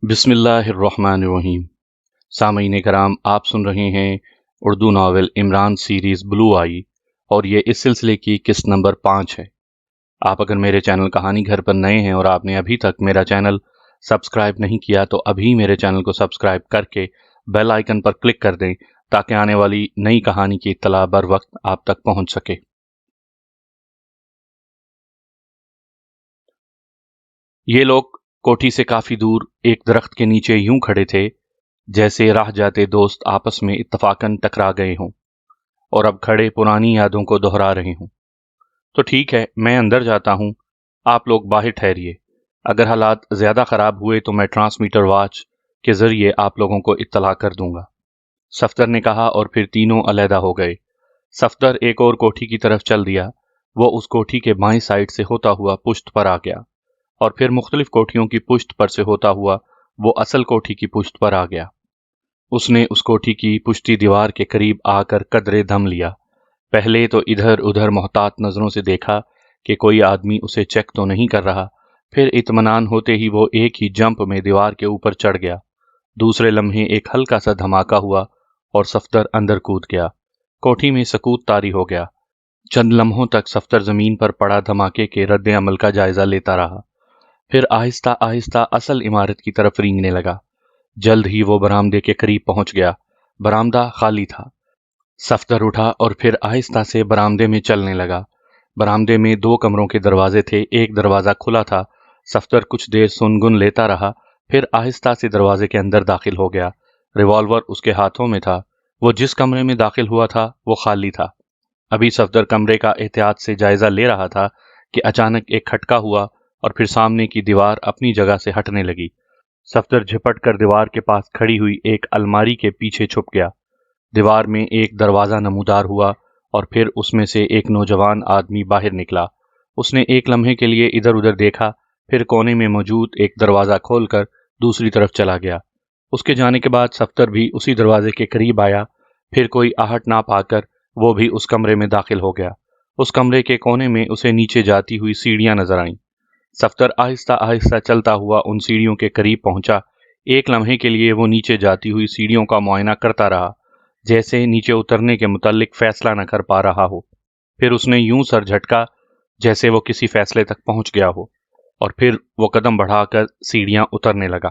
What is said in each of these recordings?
بسم اللہ الرحمن الرحیم۔ سامعین کرام، آپ سن رہے ہیں اردو ناول عمران سیریز بلو آئی، اور یہ اس سلسلے کی قسط نمبر 5 ہے۔ آپ اگر میرے چینل کہانی گھر پر نئے ہیں اور آپ نے ابھی تک میرا چینل سبسکرائب نہیں کیا تو ابھی میرے چینل کو سبسکرائب کر کے بیل آئیکن پر کلک کر دیں تاکہ آنے والی نئی کہانی کی اطلاع بر وقت آپ تک پہنچ سکے۔ یہ لوگ کوٹھی سے کافی دور ایک درخت کے نیچے یوں کھڑے تھے جیسے راہ جاتے دوست آپس میں اتفاقاً ٹکرا گئے ہوں اور اب کھڑے پرانی یادوں کو دہرا رہے ہوں۔ تو ٹھیک ہے، میں اندر جاتا ہوں، آپ لوگ باہر ٹھہریے۔ اگر حالات زیادہ خراب ہوئے تو میں ٹرانسمیٹر واچ کے ذریعے آپ لوگوں کو اطلاع کر دوں گا، صفدر نے کہا، اور پھر تینوں علیحدہ ہو گئے۔ صفدر ایک اور کوٹھی کی طرف چل دیا۔ وہ اس کوٹھی کے بائیں سائڈ سے ہوتا ہوا پشت پر آ گیا، اور پھر مختلف کوٹھیوں کی پشت پر سے ہوتا ہوا وہ اصل کوٹھی کی پشت پر آ گیا۔ اس نے اس کوٹھی کی پشتی دیوار کے قریب آ کر قدرے دم لیا۔ پہلے تو ادھر ادھر محتاط نظروں سے دیکھا کہ کوئی آدمی اسے چیک تو نہیں کر رہا، پھر اطمینان ہوتے ہی وہ ایک ہی جمپ میں دیوار کے اوپر چڑھ گیا۔ دوسرے لمحے ایک ہلکا سا دھماکہ ہوا اور صفدر اندر کود گیا۔ کوٹھی میں سکوت طاری ہو گیا۔ چند لمحوں تک صفدر زمین پر پڑا دھماکے کے رد عمل کا جائزہ لیتا رہا، پھر آہستہ آہستہ اصل عمارت کی طرف رینگنے لگا۔ جلد ہی وہ برآمدے کے قریب پہنچ گیا۔ برآمدہ خالی تھا۔ صفدر اٹھا اور پھر آہستہ سے برآمدے میں چلنے لگا۔ برآمدے میں 2 کمروں کے دروازے تھے، ایک دروازہ کھلا تھا۔ صفدر کچھ دیر سنگن لیتا رہا، پھر آہستہ سے دروازے کے اندر داخل ہو گیا۔ ریوالور اس کے ہاتھوں میں تھا۔ وہ جس کمرے میں داخل ہوا تھا وہ خالی تھا۔ ابھی صفدر کمرے کا احتیاط سے جائزہ لے رہا تھا کہ اچانک ایک کھٹکا ہوا اور پھر سامنے کی دیوار اپنی جگہ سے ہٹنے لگی۔ صفدر جھپٹ کر دیوار کے پاس کھڑی ہوئی ایک الماری کے پیچھے چھپ گیا۔ دیوار میں ایک دروازہ نمودار ہوا اور پھر اس میں سے ایک نوجوان آدمی باہر نکلا۔ اس نے ایک لمحے کے لیے ادھر ادھر دیکھا، پھر کونے میں موجود ایک دروازہ کھول کر دوسری طرف چلا گیا۔ اس کے جانے کے بعد صفدر بھی اسی دروازے کے قریب آیا، پھر کوئی آہٹ نہ پا کر وہ بھی اس کمرے میں داخل ہو گیا۔ اس کمرے کے کونے میں اسے نیچے جاتی ہوئی سیڑھیاں نظر آئیں۔ صفدر آہستہ آہستہ چلتا ہوا ان سیڑھیوں کے قریب پہنچا۔ ایک لمحے کے لیے وہ نیچے جاتی ہوئی سیڑھیوں کا معائنہ کرتا رہا، جیسے نیچے اترنے کے متعلق فیصلہ نہ کر پا رہا ہو۔ پھر اس نے یوں سر جھٹکا جیسے وہ کسی فیصلے تک پہنچ گیا ہو، اور پھر وہ قدم بڑھا کر سیڑھیاں اترنے لگا۔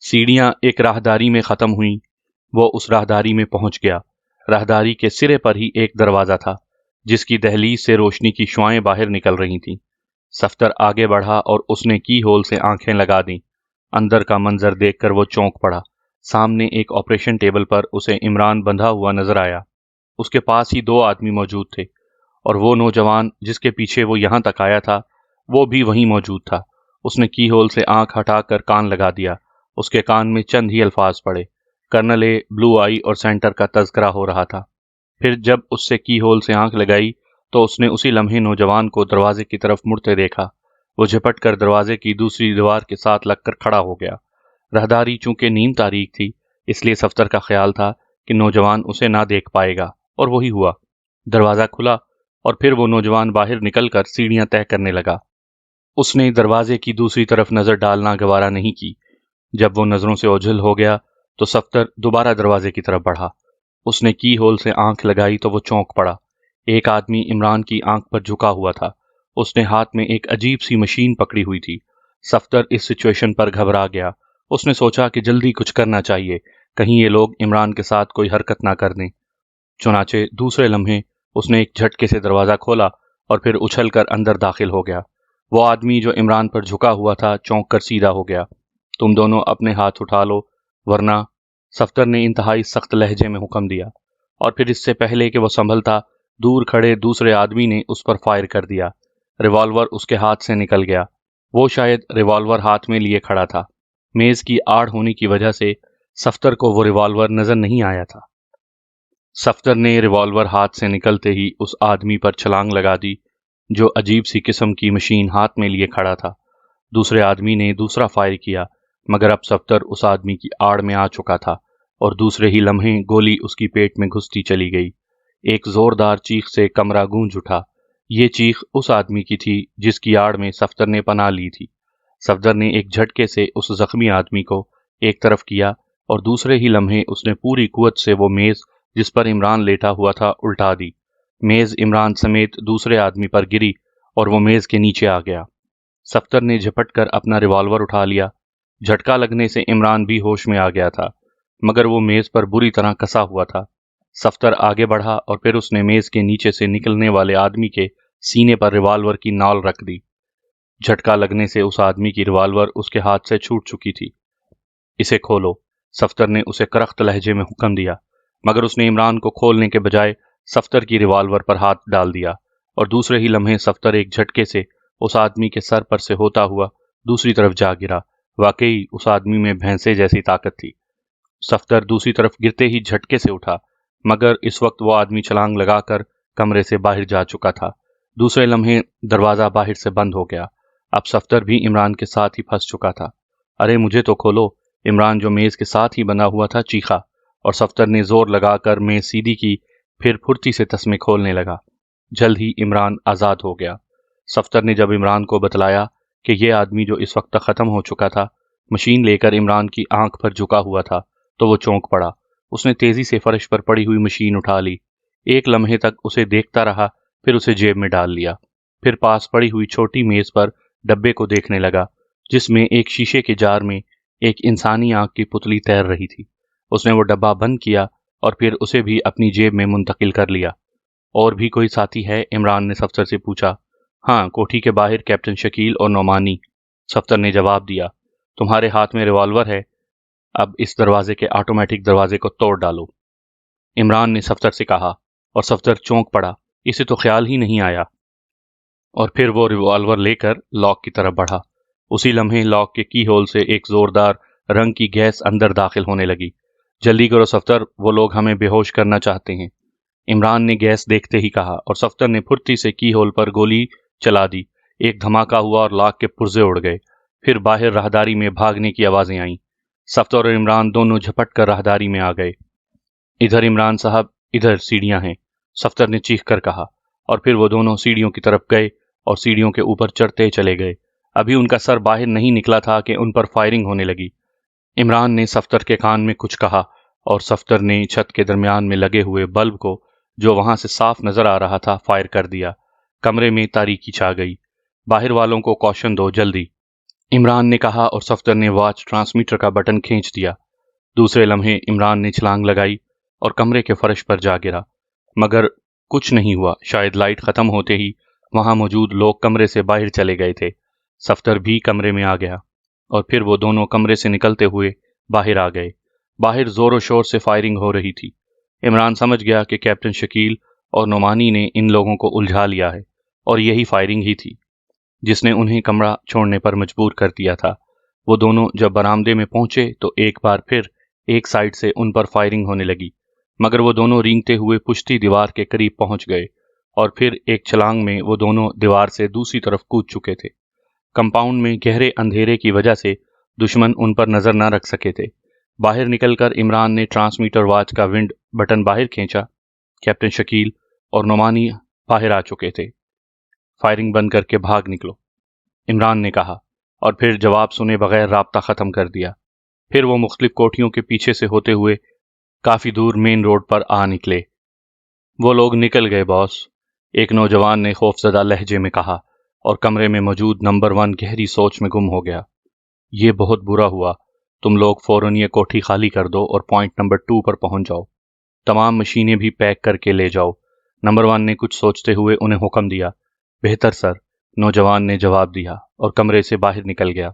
سیڑھیاں ایک راہداری میں ختم ہوئیں۔ وہ اس راہداری میں پہنچ گیا۔ راہداری کے سرے پر ہی ایک دروازہ تھا جس کی دہلیز سے روشنی کی شعاعیں باہر نکل رہی تھیں۔ صفدر آگے بڑھا اور اس نے کی ہول سے آنکھیں لگا دیں۔ اندر کا منظر دیکھ کر وہ چونک پڑا۔ سامنے ایک آپریشن ٹیبل پر اسے عمران بندھا ہوا نظر آیا۔ اس کے پاس ہی 2 آدمی موجود تھے، اور وہ نوجوان جس کے پیچھے وہ یہاں تک آیا تھا وہ بھی وہیں موجود تھا۔ اس نے کی ہول سے آنکھ ہٹا کر کان لگا دیا۔ اس کے کان میں چند ہی الفاظ پڑے۔ کرنل اے، بلو آئی اور سینٹر کا تذکرہ ہو رہا تھا۔ پھر جب اس سے کی ہول سے آنکھ لگائی تو اس نے اسی لمحے نوجوان کو دروازے کی طرف مڑتے دیکھا۔ وہ جھپٹ کر دروازے کی دوسری دیوار کے ساتھ لگ کر کھڑا ہو گیا۔ راہداری چونکہ نیم تاریک تھی، اس لیے صفدر کا خیال تھا کہ نوجوان اسے نہ دیکھ پائے گا، اور وہی ہوا۔ دروازہ کھلا اور پھر وہ نوجوان باہر نکل کر سیڑھیاں طے کرنے لگا۔ اس نے دروازے کی دوسری طرف نظر ڈالنا گوارا نہیں کی۔ جب وہ نظروں سے اوجھل ہو گیا تو صفدر دوبارہ دروازے کی طرف بڑھا۔ اس نے کی ہول سے آنکھ لگائی تو وہ چونک پڑا۔ ایک آدمی عمران کی آنکھ پر جھکا ہوا تھا۔ اس نے ہاتھ میں ایک عجیب سی مشین پکڑی ہوئی تھی۔ صفدر اس سچویشن پر گھبرا گیا۔ اس نے سوچا کہ جلدی کچھ کرنا چاہیے، کہیں یہ لوگ عمران کے ساتھ کوئی حرکت نہ کر دیں۔ چنانچہ دوسرے لمحے اس نے ایک جھٹکے سے دروازہ کھولا اور پھر اچھل کر اندر داخل ہو گیا۔ وہ آدمی جو عمران پر جھکا ہوا تھا چونک کر سیدھا ہو گیا۔ تم دونوں اپنے ہاتھ اٹھا لو ورنہ، صفدر نے انتہائی سخت لہجے میں حکم دیا، اور پھر اس سے پہلے کہ وہ سنبھلتا دور کھڑے دوسرے آدمی نے اس پر فائر کر دیا۔ ریوالور اس کے ہاتھ سے نکل گیا۔ وہ شاید ریوالور ہاتھ میں لیے کھڑا تھا۔ میز کی آڑ ہونے کی وجہ سے صفدر کو وہ ریوالور نظر نہیں آیا تھا۔ صفدر نے ریوالور ہاتھ سے نکلتے ہی اس آدمی پر چھلانگ لگا دی جو عجیب سی قسم کی مشین ہاتھ میں لیے کھڑا تھا۔ دوسرے آدمی نے دوسرا فائر کیا، مگر اب صفدر اس آدمی کی آڑ میں آ چکا تھا، اور دوسرے ہی لمحے گولی اس کی پیٹ میں گھستی چلی گئی۔ ایک زوردار چیخ سے کمرہ گونج اٹھا۔ یہ چیخ اس آدمی کی تھی جس کی آڑ میں صفدر نے پناہ لی تھی۔ صفدر نے ایک جھٹکے سے اس زخمی آدمی کو ایک طرف کیا اور دوسرے ہی لمحے اس نے پوری قوت سے وہ میز جس پر عمران لیٹا ہوا تھا الٹا دی۔ میز عمران سمیت دوسرے آدمی پر گری اور وہ میز کے نیچے آ گیا۔ صفدر نے جھپٹ کر اپنا ریوالور اٹھا لیا۔ جھٹکا لگنے سے عمران بھی ہوش میں آ گیا تھا، مگر وہ میز پر بری طرح کسا ہوا تھا۔ صفدر آگے بڑھا اور پھر اس نے میز کے نیچے سے نکلنے والے آدمی کے سینے پر ریوالور کی نال رکھ دی۔ جھٹکا لگنے سے اس آدمی کی ریوالور اس کے ہاتھ سے چھوٹ چکی تھی۔ اسے کھولو، صفدر نے اسے کرخت لہجے میں حکم دیا، مگر اس نے عمران کو کھولنے کے بجائے صفدر کی ریوالور پر ہاتھ ڈال دیا اور دوسرے ہی لمحے صفدر ایک جھٹکے سے اس آدمی کے سر پر سے ہوتا ہوا دوسری طرف جا گرا۔ واقعی اس آدمی میں بھینسے جیسی طاقت تھی۔ صفدر دوسری طرف گرتے ہی جھٹکے سے اٹھا، مگر اس وقت وہ آدمی چھلانگ لگا کر کمرے سے باہر جا چکا تھا۔ دوسرے لمحے دروازہ باہر سے بند ہو گیا۔ اب صفدر بھی عمران کے ساتھ ہی پھنس چکا تھا۔ ارے مجھے تو کھولو، عمران جو میز کے ساتھ ہی بنا ہوا تھا چیخا، اور صفدر نے زور لگا کر میز سیدھی کی، پھر پھرتی سے تسمے کھولنے لگا۔ جلد ہی عمران آزاد ہو گیا۔ صفدر نے جب عمران کو بتلایا کہ یہ آدمی جو اس وقت تک ختم ہو چکا تھا مشین لے کر عمران کی آنکھ پر جھکا ہوا تھا تو وہ چونک پڑا۔ اس نے تیزی سے فرش پر پڑی ہوئی مشین اٹھا لی۔ ایک لمحے تک اسے دیکھتا رہا، پھر اسے جیب میں ڈال لیا۔ پھر پاس پڑی ہوئی چھوٹی میز پر ڈبے کو دیکھنے لگا جس میں ایک شیشے کے جار میں ایک انسانی آنکھ کی پتلی تیر رہی تھی۔ اس نے وہ ڈبہ بند کیا اور پھر اسے بھی اپنی جیب میں منتقل کر لیا۔ اور بھی کوئی ساتھی ہے؟ عمران نے صفدر سے پوچھا۔ ہاں، کوٹھی کے باہر کیپٹن شکیل اور نعمانی، صفدر نے جواب دیا۔ تمہارے ہاتھ میں ریوالور ہے، اب اس دروازے کے آٹومیٹک دروازے کو توڑ ڈالو، عمران نے صفدر سے کہا، اور صفدر چونک پڑا۔ اسے تو خیال ہی نہیں آیا، اور پھر وہ ریوالور لے کر لاک کی طرف بڑھا۔ اسی لمحے لاک کے کی ہول سے ایک زوردار رنگ کی گیس اندر داخل ہونے لگی۔ جلدی کرو صفدر، وہ لوگ ہمیں بے ہوش کرنا چاہتے ہیں، عمران نے گیس دیکھتے ہی کہا، اور صفدر نے پھرتی سے کی ہول پر گولی چلا دی۔ ایک دھماکہ ہوا اور لاک کے پرزے اڑ گئے۔ پھر باہر راہداری میں بھاگنے کی آوازیں آئیں۔ صفدر اور عمران دونوں جھپٹ کر راہداری میں آ گئے۔ ادھر عمران صاحب، ادھر سیڑھیاں ہیں، صفدر نے چیخ کر کہا، اور پھر وہ دونوں سیڑھیوں کی طرف گئے اور سیڑھیوں کے اوپر چڑھتے چلے گئے۔ ابھی ان کا سر باہر نہیں نکلا تھا کہ ان پر فائرنگ ہونے لگی۔ عمران نے صفدر کے کان میں کچھ کہا اور صفدر نے چھت کے درمیان میں لگے ہوئے بلب کو جو وہاں سے صاف نظر آ رہا تھا فائر کر دیا۔ کمرے میں تاریکی چھا گئی۔ باہر والوں کو کوشن دو جلدی، عمران نے کہا، اور صفدر نے واچ ٹرانسمیٹر کا بٹن کھینچ دیا۔ دوسرے لمحے عمران نے چھلانگ لگائی اور کمرے کے فرش پر جا گرا، مگر کچھ نہیں ہوا۔ شاید لائٹ ختم ہوتے ہی وہاں موجود لوگ کمرے سے باہر چلے گئے تھے۔ صفدر بھی کمرے میں آ گیا اور پھر وہ دونوں کمرے سے نکلتے ہوئے باہر آ گئے۔ باہر زور و شور سے فائرنگ ہو رہی تھی۔ عمران سمجھ گیا کہ کیپٹن شکیل اور نعمانی نے ان لوگوں کو الجھا لیا ہے، اور یہی فائرنگ ہی تھی جس نے انہیں کمرہ چھوڑنے پر مجبور کر دیا تھا۔ وہ دونوں جب برآمدے میں پہنچے تو ایک بار پھر ایک سائیڈ سے ان پر فائرنگ ہونے لگی، مگر وہ دونوں رینگتے ہوئے پشتی دیوار کے قریب پہنچ گئے، اور پھر ایک چھلانگ میں وہ دونوں دیوار سے دوسری طرف کود چکے تھے۔ کمپاؤنڈ میں گہرے اندھیرے کی وجہ سے دشمن ان پر نظر نہ رکھ سکے تھے۔ باہر نکل کر عمران نے ٹرانسمیٹر واچ کا ونڈ بٹن باہر کھینچا۔ کیپٹن شکیل اور نعمانی باہر آ چکے تھے۔ فائرنگ بند کر کے بھاگ نکلو، عمران نے کہا، اور پھر جواب سنے بغیر رابطہ ختم کر دیا۔ پھر وہ مختلف کوٹھیوں کے پیچھے سے ہوتے ہوئے کافی دور مین روڈ پر آ نکلے۔ وہ لوگ نکل گئے باس، ایک نوجوان نے خوفزدہ لہجے میں کہا، اور کمرے میں موجود نمبر 1 گہری سوچ میں گم ہو گیا۔ یہ بہت برا ہوا، تم لوگ فوراً یہ کوٹھی خالی کر دو اور پوائنٹ نمبر 2 پر پہنچ جاؤ۔ تمام مشینیں بھی پیک کر کے لے جاؤ، نمبر 1 نے کچھ سوچتے ہوئے انہیں حکم دیا۔ بہتر سر، نوجوان نے جواب دیا اور کمرے سے باہر نکل گیا۔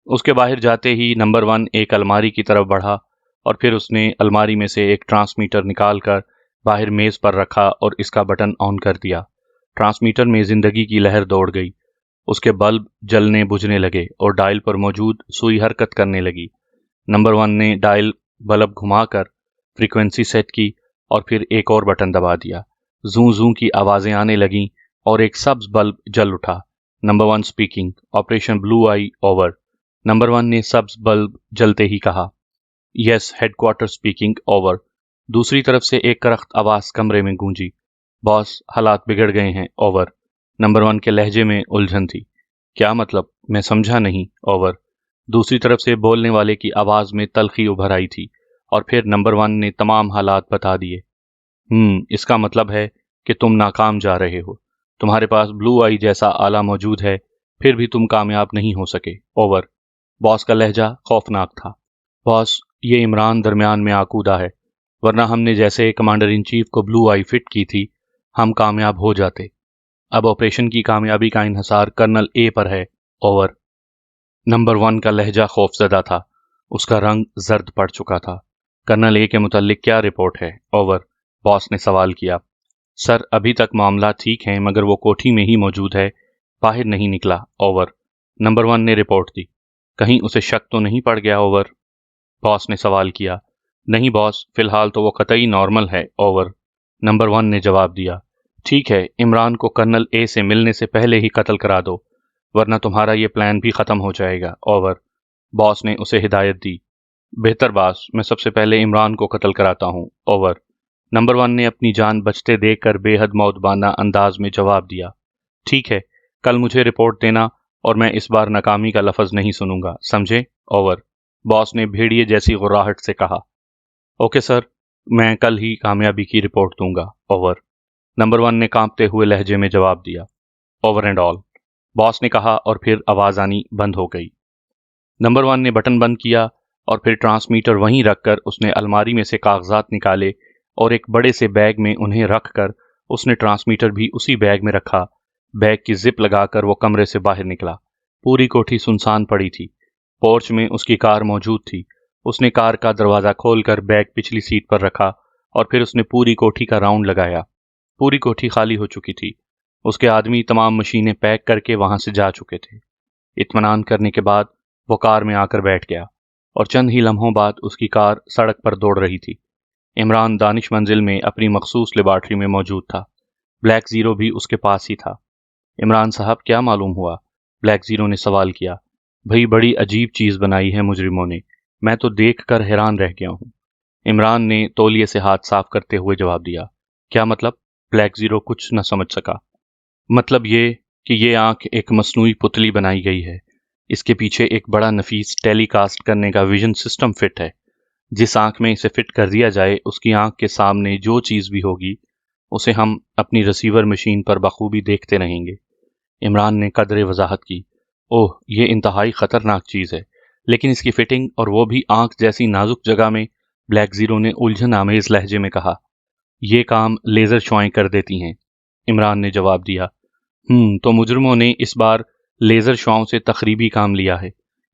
اس کے باہر جاتے ہی نمبر 1 ایک الماری کی طرف بڑھا، اور پھر اس نے الماری میں سے ایک ٹرانسمیٹر نکال کر باہر میز پر رکھا اور اس کا بٹن آن کر دیا۔ ٹرانسمیٹر میں زندگی کی لہر دوڑ گئی۔ اس کے بلب جلنے بجھنے لگے اور ڈائل پر موجود سوئی حرکت کرنے لگی۔ نمبر 1 نے ڈائل بلب گھما کر فریکوینسی سیٹ کی اور پھر ایک اور بٹن دبا دیا۔ زوں زوں کی آوازیں آنے لگیں اور ایک سبز بلب جل اٹھا۔ نمبر 1 سپیکنگ، آپریشن بلو آئی اوور۔ نمبر 1 نے سبز بلب جلتے ہی کہا، یس ہیڈ کوارٹر سپیکنگ اوور۔ دوسری طرف سے ایک کرخت آواز کمرے میں گونجی، باس حالات بگڑ گئے ہیں اوور۔ نمبر 1 کے لہجے میں الجھن تھی۔ کیا مطلب؟ میں سمجھا نہیں۔ اوور۔ دوسری طرف سے بولنے والے کی آواز میں تلخی ابھر آئی تھی اور پھر نمبر 1 نے تمام حالات بتا دیے۔ اس کا مطلب ہے کہ تم ناکام جا رہے ہو۔ تمہارے پاس بلو آئی جیسا آلہ موجود ہے، پھر بھی تم کامیاب نہیں ہو سکے۔ اوور۔ باس کا لہجہ خوفناک تھا۔ باس، یہ عمران درمیان میں آکودہ ہے، ورنہ ہم نے جیسے کمانڈر ان چیف کو بلو آئی فٹ کی تھی، ہم کامیاب ہو جاتے۔ اب آپریشن کی کامیابی کا انحصار کرنل اے پر ہے۔ اوور۔ نمبر 1 کا لہجہ خوف زدہ تھا، اس کا رنگ زرد پڑ چکا تھا۔ کرنل اے کے متعلق کیا رپورٹ ہے؟ اوور۔ باس نے سوال کیا۔ سر، ابھی تک معاملات ٹھیک ہیں، مگر وہ کوٹھی میں ہی موجود ہے، باہر نہیں نکلا۔ اوور۔ نمبر 1 نے رپورٹ دی۔ کہیں اسے شک تو نہیں پڑ گیا؟ اوور۔ باس نے سوال کیا۔ نہیں باس، فی الحال تو وہ قطعی نارمل ہے۔ اوور۔ نمبر 1 نے جواب دیا۔ ٹھیک ہے، عمران کو کرنل اے سے ملنے سے پہلے ہی قتل کرا دو، ورنہ تمہارا یہ پلان بھی ختم ہو جائے گا۔ اوور۔ باس نے اسے ہدایت دی۔ بہتر باس، میں سب سے پہلے عمران کو قتل کراتا ہوں۔ اوور۔ نمبر 1 نے اپنی جان بچتے دیکھ کر بے حد مؤدبانہ انداز میں جواب دیا۔ ٹھیک ہے، کل مجھے رپورٹ دینا اور میں اس بار ناکامی کا لفظ نہیں سنوں گا، سمجھے؟ اوور۔ باس نے بھیڑیے جیسی غراہٹ سے کہا۔ اوکے سر، میں کل ہی کامیابی کی رپورٹ دوں گا۔ اوور۔ نمبر 1 نے کانپتے ہوئے لہجے میں جواب دیا۔ اوور اینڈ آل، باس نے کہا اور پھر آواز آنی بند ہو گئی۔ نمبر 1 نے بٹن بند کیا اور پھر ٹرانسمیٹر وہیں رکھ کر اس نے الماری میں سے کاغذات نکالے اور ایک بڑے سے بیگ میں انہیں رکھ کر اس نے ٹرانسمیٹر بھی اسی بیگ میں رکھا۔ بیگ کی زپ لگا کر وہ کمرے سے باہر نکلا۔ پوری کوٹھی سنسان پڑی تھی۔ پورچ میں اس کی کار موجود تھی۔ اس نے کار کا دروازہ کھول کر بیگ پچھلی سیٹ پر رکھا اور پھر اس نے پوری کوٹھی کا راؤنڈ لگایا۔ پوری کوٹھی خالی ہو چکی تھی۔ اس کے آدمی تمام مشینیں پیک کر کے وہاں سے جا چکے تھے۔ اطمینان کرنے کے بعد وہ کار میں آ کر بیٹھ گیا اور چند ہی لمحوں بعد اس کی کار سڑک پر دوڑ رہی تھی۔ عمران دانش منزل میں اپنی مخصوص لیبارٹری میں موجود تھا۔ بلیک زیرو بھی اس کے پاس ہی تھا۔ عمران صاحب، کیا معلوم ہوا؟ بلیک زیرو نے سوال کیا۔ بھئی، بڑی عجیب چیز بنائی ہے مجرموں نے، میں تو دیکھ کر حیران رہ گیا ہوں۔ عمران نے تولیے سے ہاتھ صاف کرتے ہوئے جواب دیا۔ کیا مطلب؟ بلیک زیرو کچھ نہ سمجھ سکا۔ مطلب یہ کہ یہ آنکھ ایک مصنوعی پتلی بنائی گئی ہے۔ اس کے پیچھے ایک بڑا نفیس ٹیلی کاسٹ کرنے کا ویژن سسٹم فٹ ہے۔ جس آنکھ میں اسے فٹ کر دیا جائے، اس کی آنکھ کے سامنے جو چیز بھی ہوگی اسے ہم اپنی ریسیور مشین پر بخوبی دیکھتے رہیں گے۔ عمران نے قدرے وضاحت کی۔ اوہ، یہ انتہائی خطرناک چیز ہے، لیکن اس کی فٹنگ اور وہ بھی آنکھ جیسی نازک جگہ میں، بلیک زیرو نے الجھن آمیز لہجے میں کہا۔ یہ کام لیزر شعائیں کر دیتی ہیں، عمران نے جواب دیا۔ تو مجرموں نے اس بار لیزر شعاؤں سے تخریبی کام لیا ہے۔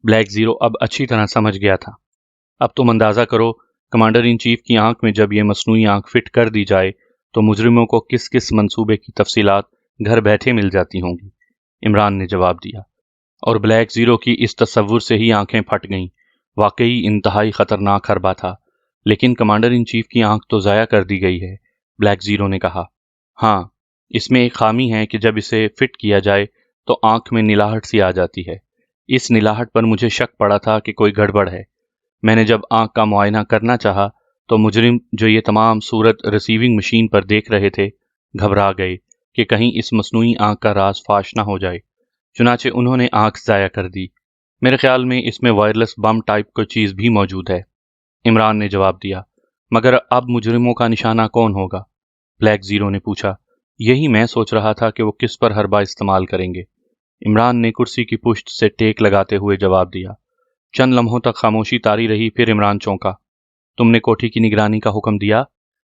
بلیک زیرو اب اچھی طرح سمجھ گیا تھا۔ اب تم اندازہ کرو، کمانڈر ان چیف کی آنکھ میں جب یہ مصنوعی آنکھ فٹ کر دی جائے تو مجرموں کو کس کس منصوبے کی تفصیلات گھر بیٹھے مل جاتی ہوں گی، عمران نے جواب دیا۔ اور بلیک زیرو کی اس تصور سے ہی آنکھیں پھٹ گئیں۔ واقعی انتہائی خطرناک حربہ تھا، لیکن کمانڈر ان چیف کی آنکھ تو ضائع کر دی گئی ہے، بلیک زیرو نے کہا۔ ہاں، اس میں ایک خامی ہے کہ جب اسے فٹ کیا جائے تو آنکھ میں نلاہٹ سی آ جاتی ہے۔ اس نلاہٹ پر مجھے شک پڑا تھا کہ کوئی گڑبڑ ہے۔ میں نے جب آنکھ کا معائنہ کرنا چاہا تو مجرم جو یہ تمام صورت ریسیونگ مشین پر دیکھ رہے تھے گھبرا گئے کہ کہیں اس مصنوعی آنکھ کا راز فاش نہ ہو جائے، چنانچہ انہوں نے آنکھ ضائع کر دی۔ میرے خیال میں اس میں وائرلیس بم ٹائپ کوئی چیز بھی موجود ہے، عمران نے جواب دیا۔ مگر اب مجرموں کا نشانہ کون ہوگا؟ بلیک زیرو نے پوچھا۔ یہی میں سوچ رہا تھا کہ وہ کس پر حربہ استعمال کریں گے، عمران نے کرسی کی پشت سے ٹیک لگاتے ہوئے جواب دیا۔ چند لمحوں تک خاموشی طاری رہی، پھر عمران چونکا۔ تم نے کوٹھی کی نگرانی کا حکم دیا؟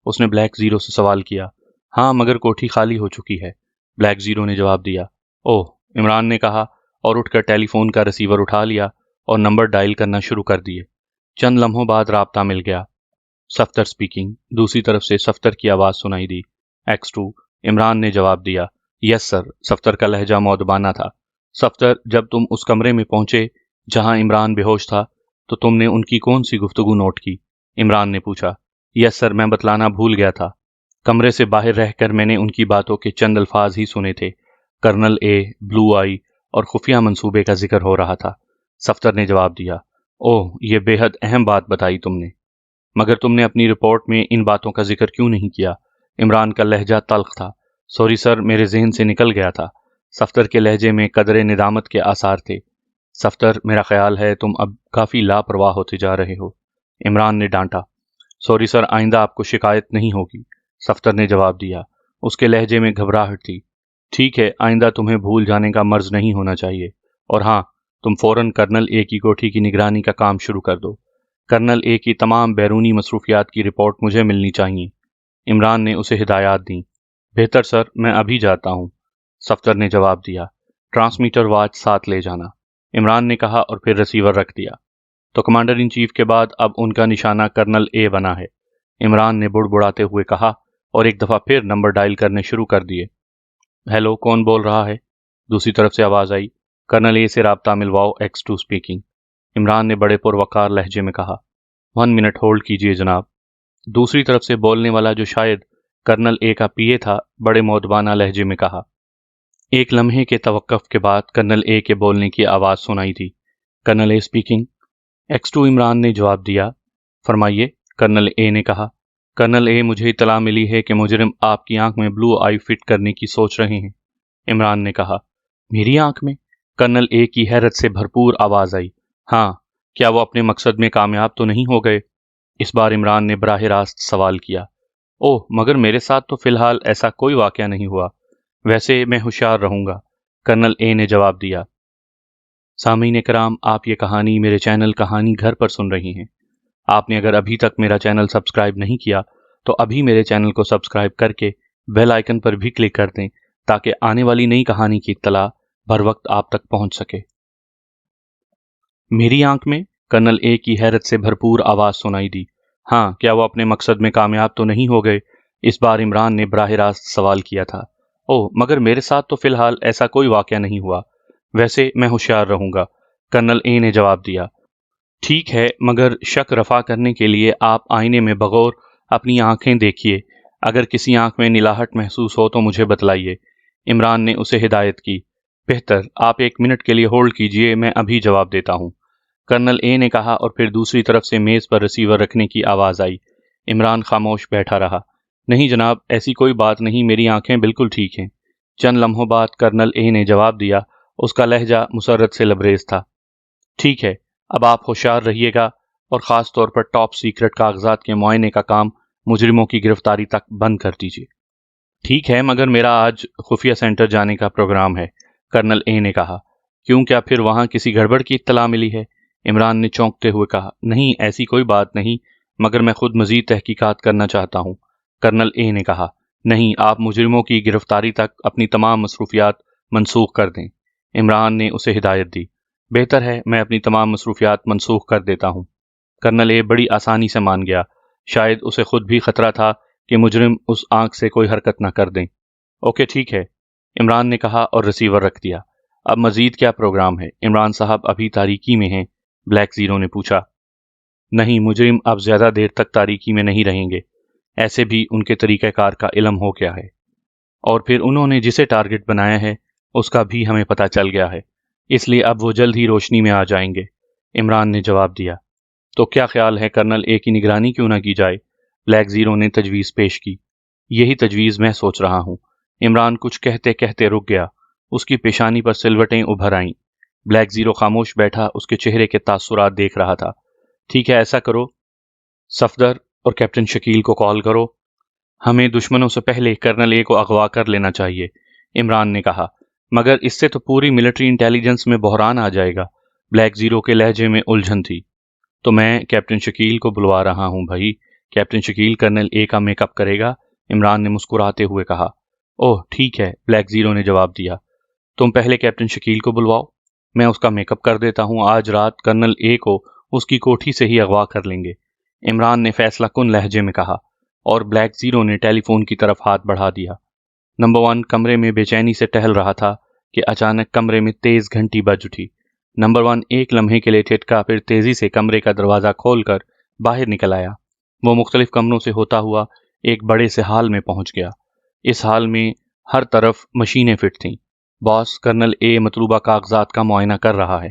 اس نے بلیک زیرو سے سوال کیا۔ ہاں، مگر کوٹھی خالی ہو چکی ہے، بلیک زیرو نے جواب دیا۔ اوہ، عمران نے کہا اور اٹھ کر ٹیلی فون کا ریسیور اٹھا لیا اور نمبر ڈائل کرنا شروع کر دیے۔ چند لمحوں بعد رابطہ مل گیا۔ صفدر سپیکنگ، دوسری طرف سے صفدر کی آواز سنائی دی۔ X2، عمران نے جواب دیا۔ یس سر، صفدر کا لہجہ مؤدبانہ تھا۔ صفدر، جب تم اس کمرے میں پہنچے جہاں عمران بے ہوش تھا تو تم نے ان کی کون سی گفتگو نوٹ کی؟ عمران نے پوچھا۔ یس سر، میں بتلانا بھول گیا تھا، کمرے سے باہر رہ کر میں نے ان کی باتوں کے چند الفاظ ہی سنے تھے۔ کرنل اے، بلو آئی اور خفیہ منصوبے کا ذکر ہو رہا تھا، صفدر نے جواب دیا۔ اوہ، یہ بے حد اہم بات بتائی تم نے، مگر تم نے اپنی رپورٹ میں ان باتوں کا ذکر کیوں نہیں کیا؟ عمران کا لہجہ تلخ تھا۔ سوری سر، میرے ذہن سے نکل گیا تھا۔ صفدر کے لہجے میں قدرے ندامت کے آثار تھے۔ صفدر، میرا خیال ہے تم اب کافی لاپرواہ ہوتے جا رہے ہو، عمران نے ڈانٹا۔ سوری سر، آئندہ آپ کو شکایت نہیں ہوگی، صفدر نے جواب دیا۔ اس کے لہجے میں گھبراہٹ تھی۔ ٹھیک ہے، آئندہ تمہیں بھول جانے کا مرض نہیں ہونا چاہیے، اور ہاں، تم فوراً کرنل اے کی کوٹھی کی نگرانی کا کام شروع کر دو۔ کرنل اے کی تمام بیرونی مصروفیات کی رپورٹ مجھے ملنی چاہیے۔ عمران نے اسے ہدایات دیں۔ بہتر سر، میں ابھی جاتا ہوں، صفدر نے جواب دیا۔ ٹرانسمیٹر واچ ساتھ لے جانا، عمران نے کہا اور پھر ریسیور رکھ دیا۔ تو کمانڈر ان چیف کے بعد اب ان کا نشانہ کرنل اے بنا ہے، عمران نے بڑبڑاتے ہوئے کہا اور ایک دفعہ پھر نمبر ڈائل کرنے شروع کر دیے۔ ہیلو، کون بول رہا ہے؟ دوسری طرف سے آواز آئی۔ کرنل اے سے رابطہ ملواؤ، X2 اسپیکنگ، عمران نے بڑے پروقار لہجے میں کہا۔ 1 منٹ ہولڈ کیجیے جناب۔ دوسری طرف سے بولنے والا، جو شاید کرنل اے کا پی اے تھا، بڑے مؤدبانہ لہجے میں کہا۔ ایک لمحے کے توقف کے بعد کرنل اے کے بولنے کی آواز سنائی دی۔ کرنل اے اسپیکنگ، X2 عمران نے جواب دیا۔ فرمائیے، کرنل اے نے کہا۔ کرنل اے، مجھے اطلاع ملی ہے کہ مجرم آپ کی آنکھ میں بلو آئی فٹ کرنے کی سوچ رہے ہیں، عمران نے کہا۔ میری آنکھ میں؟ کرنل اے کی حیرت سے بھرپور آواز آئی۔ ہاں، کیا وہ اپنے مقصد میں کامیاب تو نہیں ہو گئے؟ اس بار عمران نے براہ راست سوال کیا۔ اوہ، مگر میرے ساتھ تو فی الحال ایسا کوئی واقعہ نہیں ہوا، ویسے میں ہوشیار رہوں گا، کرنل اے نے جواب دیا۔ سامعین کرام، آپ یہ کہانی میرے چینل کہانی گھر پر سن رہی ہیں۔ آپ نے اگر ابھی تک میرا چینل سبسکرائب نہیں کیا تو ابھی میرے چینل کو سبسکرائب کر کے بیل آئیکن پر بھی کلک کر دیں تاکہ آنے والی نئی کہانی کی اطلاع بر وقت آپ تک پہنچ سکے۔ میری آنکھ میں؟ کرنل اے کی حیرت سے بھرپور آواز سنائی دی۔ ہاں، کیا وہ اپنے مقصد میں کامیاب تو نہیں ہو گئے؟ اس بار عمران نے براہ راست سوال کیا تھا۔ اوہ، مگر میرے ساتھ تو فی الحال ایسا کوئی واقعہ نہیں ہوا، ویسے میں ہوشیار رہوں گا، کرنل اے نے جواب دیا۔ ٹھیک ہے، مگر شک رفع کرنے کے لیے آپ آئینے میں بغور اپنی آنکھیں دیکھیے، اگر کسی آنکھ میں نلاہٹ محسوس ہو تو مجھے بتلائیے، عمران نے اسے ہدایت کی۔ بہتر، آپ 1 منٹ کے لیے ہولڈ کیجیے، میں ابھی جواب دیتا ہوں، کرنل اے نے کہا اور پھر دوسری طرف سے میز پر ریسیور رکھنے کی آواز آئی۔ عمران خاموش بیٹھا رہا۔ نہیں جناب، ایسی کوئی بات نہیں، میری آنکھیں بالکل ٹھیک ہیں، چند لمحوں بعد کرنل اے نے جواب دیا، اس کا لہجہ مسرت سے لبریز تھا۔ ٹھیک ہے، اب آپ ہوشیار رہیے گا اور خاص طور پر ٹاپ سیکرٹ کاغذات کے معائنے کا کام مجرموں کی گرفتاری تک بند کر دیجیے۔ ٹھیک ہے، مگر میرا آج خفیہ سینٹر جانے کا پروگرام ہے، کرنل اے نے کہا۔ کیوں، کیا پھر وہاں کسی گڑبڑ کی اطلاع ملی ہے؟ عمران نے چونکتے ہوئے کہا۔ نہیں، ایسی کوئی بات نہیں، مگر میں خود مزید تحقیقات کرنا چاہتا ہوں، کرنل اے نے کہا۔ نہیں، آپ مجرموں کی گرفتاری تک اپنی تمام مصروفیات منسوخ کر دیں، عمران نے اسے ہدایت دی۔ بہتر ہے، میں اپنی تمام مصروفیات منسوخ کر دیتا ہوں، کرنل اے بڑی آسانی سے مان گیا، شاید اسے خود بھی خطرہ تھا کہ مجرم اس آنکھ سے کوئی حرکت نہ کر دیں۔ اوکے، ٹھیک ہے، عمران نے کہا اور ریسیور رکھ دیا۔ اب مزید کیا پروگرام ہے؟ عمران صاحب ابھی تاریکی میں ہیں، بلیک زیرو نے پوچھا۔ نہیں، مجرم اب زیادہ دیر تک تاریکی میں نہیں رہیں گے، ایسے بھی ان کے طریقہ کار کا علم ہو گیا ہے، اور پھر انہوں نے جسے ٹارگٹ بنایا ہے اس کا بھی ہمیں پتہ چل گیا ہے، اس لیے اب وہ جلد ہی روشنی میں آ جائیں گے، عمران نے جواب دیا۔ تو کیا خیال ہے کرنل اے کی نگرانی کیوں نہ کی جائے؟ بلیک زیرو نے تجویز پیش کی۔ یہی تجویز میں سوچ رہا ہوں، عمران کچھ کہتے کہتے رک گیا، اس کی پیشانی پر سلوٹیں ابھر آئیں۔ بلیک زیرو خاموش بیٹھا، اس کے چہرے کے تاثرات دیکھ رہا تھا۔ ٹھیک ہے، ایسا کرو، صفدر اور کیپٹن شکیل کو کال کرو، ہمیں دشمنوں سے پہلے کرنل اے کو اغوا کر لینا چاہیے، عمران نے کہا۔ مگر اس سے تو پوری ملٹری انٹیلیجنس میں بحران آ جائے گا، بلیک زیرو کے لہجے میں الجھن تھی۔ تو میں کیپٹن شکیل کو بلوا رہا ہوں بھائی، کیپٹن شکیل کرنل اے کا میک اپ کرے گا، عمران نے مسکراتے ہوئے کہا۔ اوہ ٹھیک ہے، بلیک زیرو نے جواب دیا، تم پہلے کیپٹن شکیل کو بلواؤ، میں اس کا میک اپ کر دیتا ہوں، آج رات کرنل اے کو اس کی کوٹھی سے ہی اغوا کر لیں گے، عمران نے فیصلہ کن لہجے میں کہا، اور بلیک زیرو نے ٹیلی فون کی طرف ہاتھ بڑھا دیا۔ نمبر 1 کمرے میں بے چینی سے ٹہل رہا تھا کہ اچانک کمرے میں تیز گھنٹی بج اٹھی۔ نمبر 1 ایک لمحے کے لیے ٹھٹکا، پھر تیزی سے کمرے کا دروازہ کھول کر باہر نکل آیا۔ وہ مختلف کمروں سے ہوتا ہوا ایک بڑے سے ہال میں پہنچ گیا۔ اس ہال میں ہر طرف مشینیں فٹ تھیں۔ باس، کرنل اے مطلوبہ کاغذات کا معائنہ کر رہا ہے،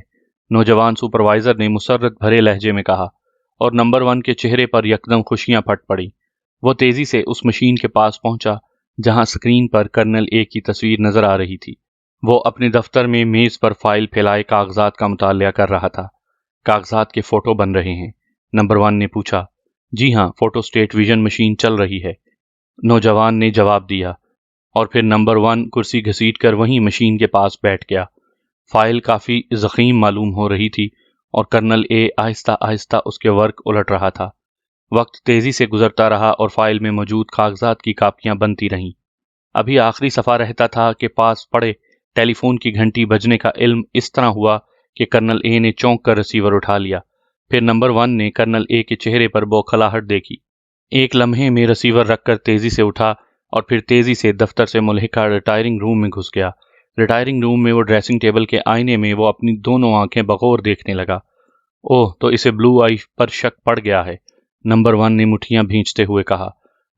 نوجوان سپروائزر نے مسرت بھرے لہجے میں کہا، اور نمبر 1 کے چہرے پر یکدم خوشیاں پھٹ پڑی۔ وہ تیزی سے اس مشین کے پاس پہنچا جہاں سکرین پر کرنل اے کی تصویر نظر آ رہی تھی۔ وہ اپنے دفتر میں میز پر فائل پھیلائے کاغذات کا مطالعہ کر رہا تھا۔ کاغذات کے فوٹو بن رہے ہیں؟ نمبر 1 نے پوچھا۔ جی ہاں، فوٹو اسٹیٹ ویژن مشین چل رہی ہے، نوجوان نے جواب دیا، اور پھر نمبر 1 کرسی گھسیٹ کر وہیں مشین کے پاس بیٹھ گیا۔ فائل کافی ضخیم معلوم ہو رہی تھی اور کرنل اے آہستہ آہستہ اس کے ورق الٹ رہا تھا۔ وقت تیزی سے گزرتا رہا اور فائل میں موجود کاغذات کی کاپیاں بنتی رہیں۔ ابھی آخری صفحہ رہتا تھا کہ پاس پڑے ٹیلی فون کی گھنٹی بجنے کا علم اس طرح ہوا کہ کرنل اے نے چونک کر ریسیور اٹھا لیا۔ پھر نمبر 1 نے کرنل اے کے چہرے پر بوکھلاہٹ دیکھی۔ ایک لمحے میں ریسیور رکھ کر تیزی سے اٹھا اور پھر تیزی سے دفتر سے ملحقہ ریٹائرنگ روم میں گھس گیا۔ ریٹائرنگ روم میں وہ ڈریسنگ ٹیبل کے آئینے میں وہ اپنی دونوں آنکھیں بغور دیکھنے لگا۔ اوہ، تو اسے بلو آئی پر شک پڑ گیا ہے، نمبر 1 نے مٹھیاں بھینچتے ہوئے کہا۔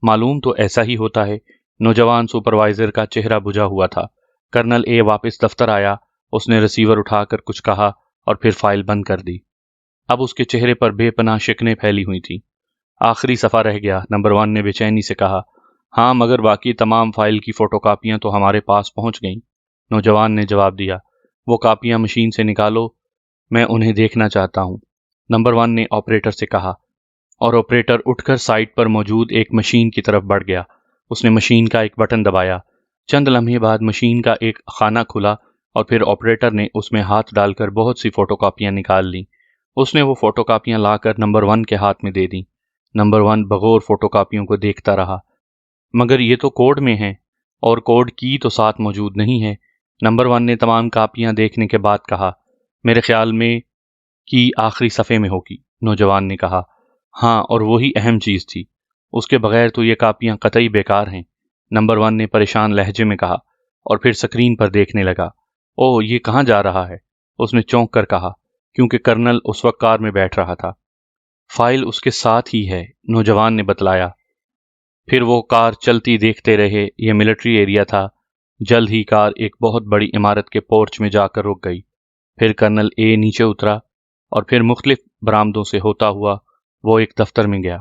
معلوم تو ایسا ہی ہوتا ہے۔ نوجوان سپروائزر کا چہرہ بجھا ہوا تھا۔ کرنل اے واپس دفتر آیا، اس نے ریسیور اٹھا کر کچھ کہا اور پھر فائل بند کر دی۔ اب اس کے چہرے پر بے پناہ شکنیں پھیلی ہوئی تھیں۔ آخری صفحہ رہ گیا، نمبر 1 نے بے چینی سے کہا۔ ہاں، مگر باقی تمام فائل کی فوٹو کاپیاں تو ہمارے پاس پہنچ گئیں، نوجوان نے جواب دیا۔ وہ کاپیاں مشین سے نکالو، میں انہیں دیکھنا چاہتا ہوں، نمبر 1 نے آپریٹر سے کہا، اور آپریٹر اٹھ کر سائٹ پر موجود ایک مشین کی طرف بڑھ گیا۔ اس نے مشین کا ایک بٹن دبایا۔ چند لمحے بعد مشین کا ایک خانہ کھلا اور پھر آپریٹر نے اس میں ہاتھ ڈال کر بہت سی فوٹو کاپیاں نکال لیں۔ اس نے وہ فوٹو کاپیاں لا کر نمبر 1 کے ہاتھ میں دے دیں۔ نمبر 1 بغور فوٹو کاپیوں کو دیکھتا رہا۔ مگر یہ تو کوڈ میں ہے اور کوڈ کی تو ساتھ موجود نہیں ہے، نمبر 1 نے تمام کاپیاں دیکھنے کے بعد کہا۔ میرے خیال میں کی آخری صفحے میں ہوگی، نوجوان نے کہا۔ ہاں، اور وہی اہم چیز تھی، اس کے بغیر تو یہ کاپیاں قطعی بیکار ہیں، نمبر 1 نے پریشان لہجے میں کہا اور پھر سکرین پر دیکھنے لگا۔ اوہ، یہ کہاں جا رہا ہے؟ اس نے چونک کر کہا، کیونکہ کرنل اس وقت کار میں بیٹھ رہا تھا۔ فائل اس کے ساتھ ہی ہے، نوجوان نے بتلایا۔ پھر وہ کار چلتی دیکھتے رہے۔ یہ ملٹری ایریا تھا۔ جلد ہی کار ایک بہت بڑی عمارت کے پورچ میں جا کر رک گئی۔ پھر کرنل اے نیچے اترا اور پھر مختلف برآمدوں سے ہوتا ہوا وہ ایک دفتر میں گیا۔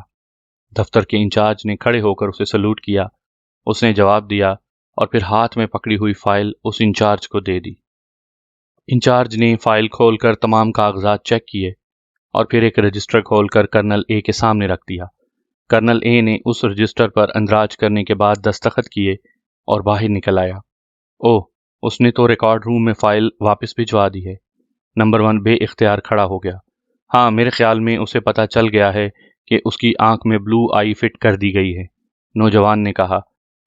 دفتر کے انچارج نے کھڑے ہو کر اسے سلوٹ کیا۔ اس نے جواب دیا اور پھر ہاتھ میں پکڑی ہوئی فائل اس انچارج کو دے دی۔ انچارج نے فائل کھول کر تمام کاغذات چیک کیے اور پھر ایک رجسٹر کھول کر کرنل اے کے سامنے رکھ دیا۔ کرنل اے نے اس رجسٹر پر اندراج کرنے کے بعد دستخط کیے اور باہر نکل آیا۔ اوہ، اس نے تو ریکارڈ روم میں فائل واپس بھجوا دی ہے، نمبر 1 بے اختیار کھڑا ہو گیا۔ ہاں، میرے خیال میں اسے پتہ چل گیا ہے کہ اس کی آنکھ میں بلو آئی فٹ کر دی گئی ہے، نوجوان نے کہا۔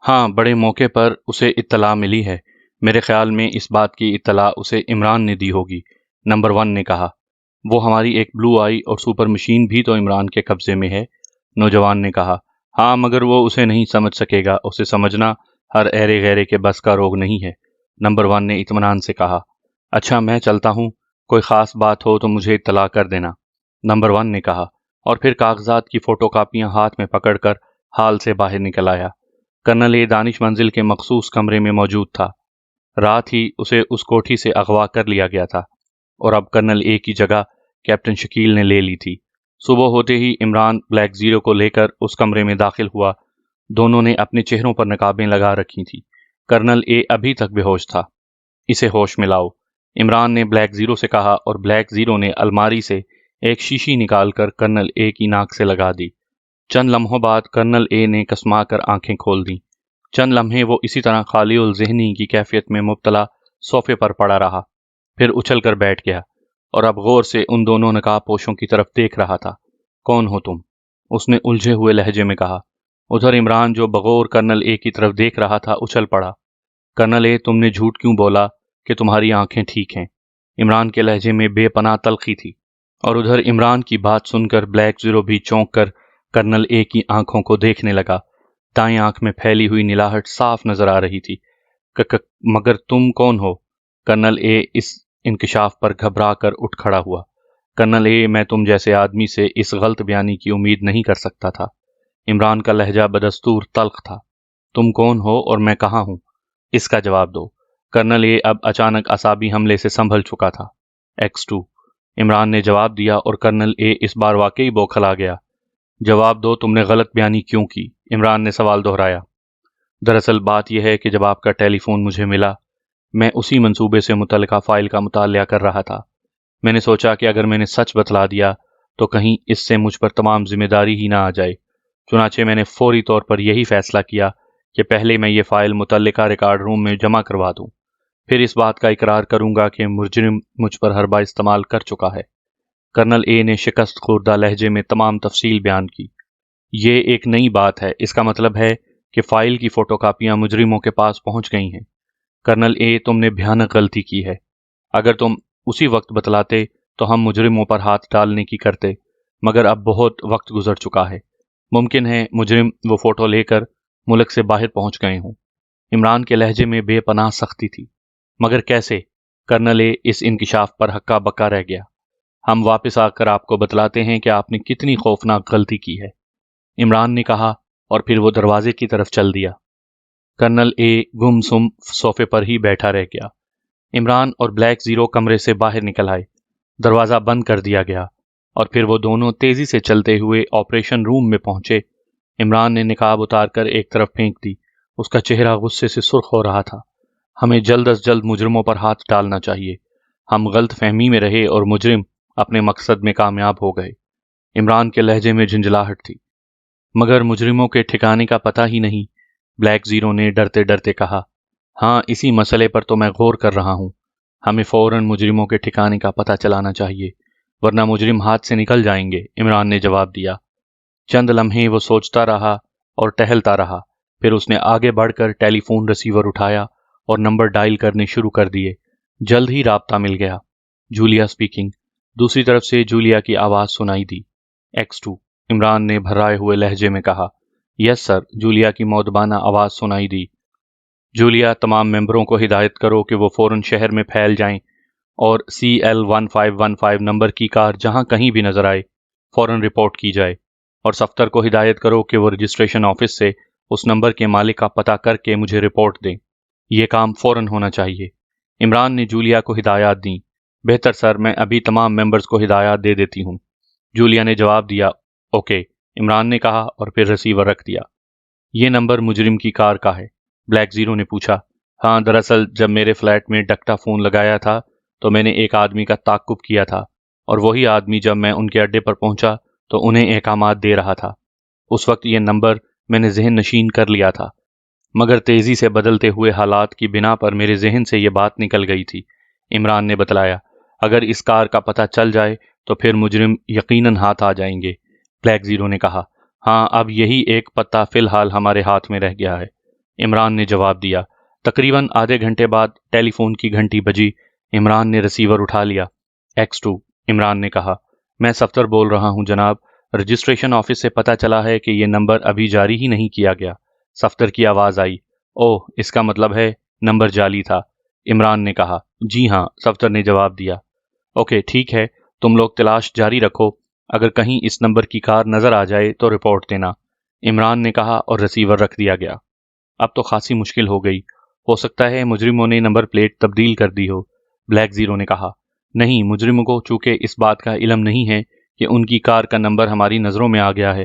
ہاں، بڑے موقع پر اسے اطلاع ملی ہے، میرے خیال میں اس بات کی اطلاع اسے عمران نے دی ہوگی، نمبر 1 نے کہا۔ وہ ہماری ایک بلو آئی اور سپر مشین بھی تو عمران کے قبضے میں ہے، نوجوان نے کہا۔ ہاں، مگر وہ اسے نہیں سمجھ سکے گا، اسے سمجھنا ہر ایرے غیرے کے بس کا روگ نہیں ہے، نمبر 1 نے اطمینان سے کہا۔ اچھا، میں چلتا ہوں، کوئی خاص بات ہو تو مجھے اطلاع کر دینا، نمبر 1 نے کہا، اور پھر کاغذات کی فوٹو کاپیاں ہاتھ میں پکڑ کر ہال سے باہر نکل آیا۔ کرنل اے دانش منزل کے مخصوص کمرے میں موجود تھا۔ رات ہی اسے اس کوٹھی سے اغوا کر لیا گیا تھا اور اب کرنل اے کی جگہ کیپٹن شکیل نے لے لی تھی۔ صبح ہوتے ہی عمران بلیک زیرو کو لے کر اس کمرے میں داخل ہوا۔ دونوں نے اپنے چہروں پر نقابیں لگا رکھی تھیں۔ کرنل اے ابھی تک بے ہوش تھا۔ اسے ہوش میں لاؤ، عمران نے بلیک زیرو سے کہا اور بلیک زیرو نے الماری سے ایک شیشی نکال کر کرنل اے کی ناک سے لگا دی۔ چند لمحوں بعد کرنل اے نے کسما کر آنکھیں کھول دیں۔ چند لمحے وہ اسی طرح خالی الذہنی کی کیفیت میں مبتلا صوفے پر پڑا رہا، پھر اچھل کر بیٹھ گیا اور اب غور سے ان دونوں نقاب پوشوں کی طرف دیکھ رہا تھا۔ کون ہو تم؟ اس نے الجھے ہوئے لہجے میں کہا۔ ادھر عمران جو بغور کرنل اے کی طرف دیکھ رہا تھا اچھل پڑا۔ کرنل اے، تم نے جھوٹ کیوں بولا کہ تمہاری آنکھیں ٹھیک ہیں؟ عمران کے لہجے میں بے پناہ تلخی تھی، اور ادھر عمران کی بات سن کر بلیک زیرو بھی چونک کر کرنل اے کی آنکھوں کو دیکھنے لگا۔ دائیں آنکھ میں پھیلی ہوئی نلاہٹ صاف نظر آ رہی تھی۔ مگر تم کون ہو؟ کرنل اے اس انکشاف پر گھبرا کر اٹھ کھڑا ہوا۔ کرنل اے، میں تم جیسے آدمی سے اس غلط بیانی کی امید نہیں کر سکتا تھا۔ عمران کا لہجہ بدستور تلخ تھا۔ تم کون ہو اور میں کہاں ہوں؟ اس کا جواب دو۔ کرنل اے اب اچانک اعصابی حملے سے سنبھل چکا تھا۔ X2، عمران نے جواب دیا اور کرنل اے اس بار واقعی بوکھلا گیا۔ جواب دو، تم نے غلط بیانی کیوں کی؟ عمران نے سوال دہرایا۔ دراصل بات یہ ہے کہ جب آپ کا ٹیلی فون مجھے ملا، میں اسی منصوبے سے متعلقہ فائل کا مطالعہ کر رہا تھا۔ میں نے سوچا کہ اگر میں نے سچ بتلا دیا تو کہیں اس سے مجھ پر تمام ذمہ داری ہی نہ آ جائے۔ چنانچہ میں نے فوری طور پر یہی فیصلہ کیا کہ پہلے میں یہ فائل متعلقہ ریکارڈ روم میں جمع کروا دوں، پھر اس بات کا اقرار کروں گا کہ مجرم مجھ پر حربہ استعمال کر چکا ہے۔ کرنل اے نے شکست خوردہ لہجے میں تمام تفصیل بیان کی۔ یہ ایک نئی بات ہے، اس کا مطلب ہے کہ فائل کی فوٹو کاپیاں مجرموں کے پاس پہنچ گئی ہیں۔ کرنل اے، تم نے بھیانک غلطی کی ہے۔ اگر تم اسی وقت بتلاتے تو ہم مجرموں پر ہاتھ ڈالنے کی کرتے، مگر اب بہت وقت گزر چکا ہے۔ ممکن ہے مجرم وہ فوٹو لے کر ملک سے باہر پہنچ گئے ہوں۔ عمران کے لہجے میں بے پناہ سختی تھی۔ مگر کیسے؟ کرنل اے اس انکشاف پر ہکا بکا رہ گیا۔ ہم واپس آ کر آپ کو بتلاتے ہیں کہ آپ نے کتنی خوفناک غلطی کی ہے، عمران نے کہا، اور پھر وہ دروازے کی طرف چل دیا۔ کرنل اے گم سم صوفے پر ہی بیٹھا رہ گیا۔ عمران اور بلیک زیرو کمرے سے باہر نکل آئے۔ دروازہ بند کر دیا گیا اور پھر وہ دونوں تیزی سے چلتے ہوئے آپریشن روم میں پہنچے۔ عمران نے نقاب اتار کر ایک طرف پھینک دی۔ اس کا چہرہ غصے سے سرخ ہو رہا تھا۔ ہمیں جلد از جلد مجرموں پر ہاتھ ڈالنا چاہیے۔ ہم غلط فہمی میں رہے اور مجرم اپنے مقصد میں کامیاب ہو گئے۔ عمران کے لہجے میں جھنجھلاہٹ تھی۔ مگر مجرموں کے ٹھکانے کا پتہ ہی نہیں، بلیک زیرو نے ڈرتے ڈرتے کہا۔ ہاں، اسی مسئلے پر تو میں غور کر رہا ہوں۔ ہمیں فوراً مجرموں کے ٹھکانے کا پتہ چلانا چاہیے، ورنہ مجرم ہاتھ سے نکل جائیں گے، عمران نے جواب دیا۔ چند لمحے وہ سوچتا رہا اور ٹہلتا رہا، پھر اس نے آگے بڑھ کر ٹیلی فون ریسیور اٹھایا اور نمبر ڈائل کرنے شروع کر دیے۔ جلد ہی رابطہ مل گیا۔ Julia speaking. دوسری طرف سے جولیا کی آواز سنائی دی۔ X2، عمران نے بھرائے ہوئے لہجے میں کہا۔ یس سر، جولیا کی مؤدبانہ آواز سنائی دی۔ جولیا، تمام ممبروں کو ہدایت کرو کہ وہ فوراً شہر میں پھیل جائیں اور CL1515 نمبر کی کار جہاں کہیں بھی نظر آئے فوراً رپورٹ کی جائے، اور صفتر کو ہدایت کرو کہ وہ رجسٹریشن آفس سے اس نمبر کے مالک کا پتہ کر کے مجھے رپورٹ دیں۔ یہ کام فوراً ہونا چاہیے۔ عمران نے جولیا کو ہدایات دیں۔ بہتر سر، میں ابھی تمام ممبرز کو ہدایات دے دیتی ہوں، جولیا نے جواب دیا۔ اوکے، عمران نے کہا اور پھر ریسیور رکھ دیا۔ یہ نمبر مجرم کی کار کا ہے؟ بلیک زیرو نے پوچھا۔ ہاں، دراصل جب میرے فلیٹ میں ڈکٹا فون لگایا تھا تو میں نے ایک آدمی کا تعاقب کیا تھا، اور وہی آدمی جب میں ان کے اڈے پر پہنچا تو انہیں احکامات دے رہا تھا۔ اس وقت یہ نمبر میں نے ذہن نشین کر لیا تھا، مگر تیزی سے بدلتے ہوئے حالات کی بنا پر میرے ذہن سے یہ بات نکل گئی تھی، عمران نے بتلایا۔ اگر اس کار کا پتہ چل جائے تو پھر مجرم یقیناً ہاتھ آ جائیں گے، بلیک زیرو نے کہا۔ ہاں، اب یہی ایک پتہ فی الحال ہمارے ہاتھ میں رہ گیا ہے، عمران نے جواب دیا۔ تقریباً آدھے گھنٹے بعد ٹیلی فون کی گھنٹی بجی۔ عمران نے ریسیور اٹھا لیا۔ X2، عمران نے کہا۔ میں صفتر بول رہا ہوں جناب، رجسٹریشن آفس سے پتہ چلا ہے کہ یہ نمبر ابھی جاری ہی نہیں کیا گیا۔ صفتر کی آواز آئی۔ اوہ، اس کا مطلب ہے نمبر جعلی تھا، عمران نے کہا۔ جی ہاں، صفتر نے جواب دیا۔ اوکے، ٹھیک ہے، تم لوگ تلاش جاری رکھو، اگر کہیں اس نمبر کی کار نظر آ جائے تو رپورٹ دینا، عمران نے کہا اور ریسیور رکھ دیا گیا۔ اب تو خاصی مشکل ہو گئی، ہو سکتا ہے مجرموں نے نمبر پلیٹ تبدیل کر دی ہو، بلیک زیرو نے کہا۔ نہیں، مجرموں کو چونکہ اس بات کا علم نہیں ہے کہ ان کی کار کا نمبر ہماری نظروں میں آ گیا ہے،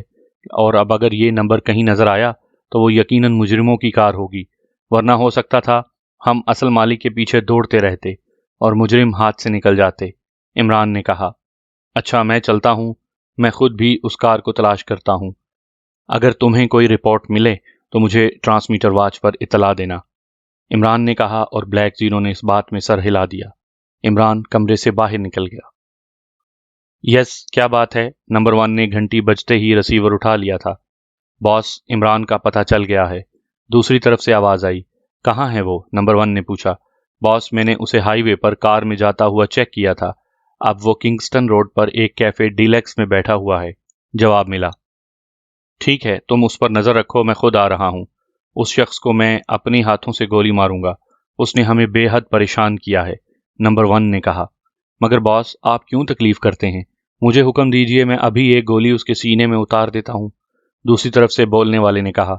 اور اب اگر یہ نمبر کہیں نظر آیا تو وہ یقیناً مجرموں کی کار ہوگی، ورنہ ہو سکتا تھا ہم اصل مالک کے پیچھے دوڑتے رہتے اور مجرم ہاتھ سے نکل جاتے، عمران نے کہا۔ اچھا، میں چلتا ہوں، میں خود بھی اس کار کو تلاش کرتا ہوں۔ اگر تمہیں کوئی رپورٹ ملے تو مجھے ٹرانسمیٹر واچ پر اطلاع دینا، عمران نے کہا، اور بلیک زیرو نے اس بات میں سر ہلا دیا۔ عمران کمرے سے باہر نکل گیا۔ یس، کیا بات ہے؟ نمبر 1 نے گھنٹی بجتے ہی ریسیور اٹھا لیا تھا۔ باس، عمران کا پتہ چل گیا ہے، دوسری طرف سے آواز آئی۔ کہاں ہے وہ؟ نمبر 1 نے پوچھا۔ باس، میں نے اسے ہائی وے پر کار میں جاتا ہوا چیک کیا تھا، اب وہ کنگسٹن روڈ پر ایک کیفے ڈیلیکس میں بیٹھا ہوا ہے، جواب ملا۔ ٹھیک ہے، تم اس پر نظر رکھو، میں خود آ رہا ہوں۔ اس شخص کو میں اپنی ہاتھوں سے گولی ماروں گا، اس نے ہمیں بے حد پریشان کیا ہے، نمبر 1 نے کہا۔ مگر باس، آپ کیوں تکلیف کرتے ہیں؟ مجھے حکم دیجئے، میں ابھی ایک گولی اس کے سینے میں اتار دیتا ہوں، دوسری طرف سے بولنے والے نے کہا۔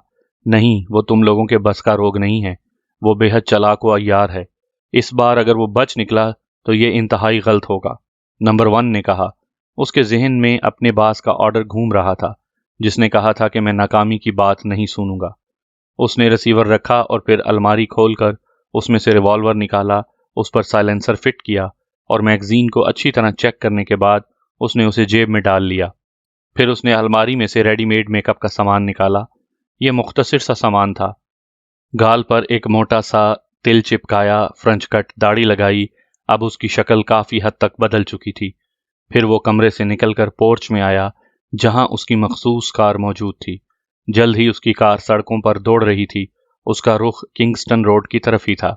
نہیں، وہ تم لوگوں کے بس کا روگ نہیں ہے، وہ بے حد چالاک و عیار ہے، اس بار اگر وہ بچ نکلا تو یہ انتہائی غلط ہوگا، نمبر 1 نے کہا۔ اس کے ذہن میں اپنے باس کا آرڈر گھوم رہا تھا جس نے کہا تھا کہ میں ناکامی کی بات نہیں سنوں گا۔ اس نے ریسیور رکھا اور پھر الماری کھول کر اس میں سے ریوالور نکالا، اس پر سائلنسر فٹ کیا اور میگزین کو اچھی طرح چیک کرنے کے بعد اس نے اسے جیب میں ڈال لیا۔ پھر اس نے الماری میں سے ریڈی میڈ میک اپ کا سامان نکالا۔ یہ مختصر سا سامان تھا۔ گال پر ایک موٹا سا تل چپکایا، فرنچ کٹ داڑھی لگائی، اب اس کی شکل کافی حد تک بدل چکی تھی۔ پھر وہ کمرے سے نکل کر پورچ میں آیا جہاں اس کی مخصوص کار موجود تھی۔ جلد ہی اس کی کار سڑکوں پر دوڑ رہی تھی۔ اس کا رخ کنگسٹن روڈ کی طرف ہی تھا۔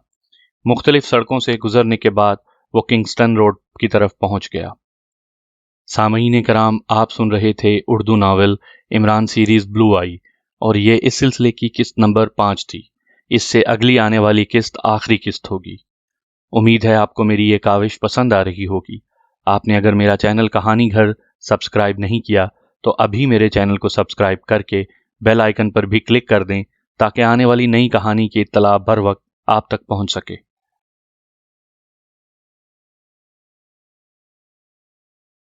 مختلف سڑکوں سے گزرنے کے بعد وہ کنگسٹن روڈ کی طرف پہنچ گیا۔ سامعین کرام، آپ سن رہے تھے اردو ناول عمران سیریز بلو آئی، اور یہ اس سلسلے کی قسط نمبر 5 تھی۔ اس سے اگلی آنے والی قسط آخری قسط ہوگی۔ امید ہے آپ کو میری یہ کاوش پسند آ رہی ہوگی۔ آپ نے اگر میرا چینل کہانی گھر سبسکرائب نہیں کیا تو ابھی میرے چینل کو سبسکرائب کر کے بیل آئیکن پر بھی کلک کر دیں تاکہ آنے والی نئی کہانی کی اطلاع بر وقت آپ تک پہنچ سکے۔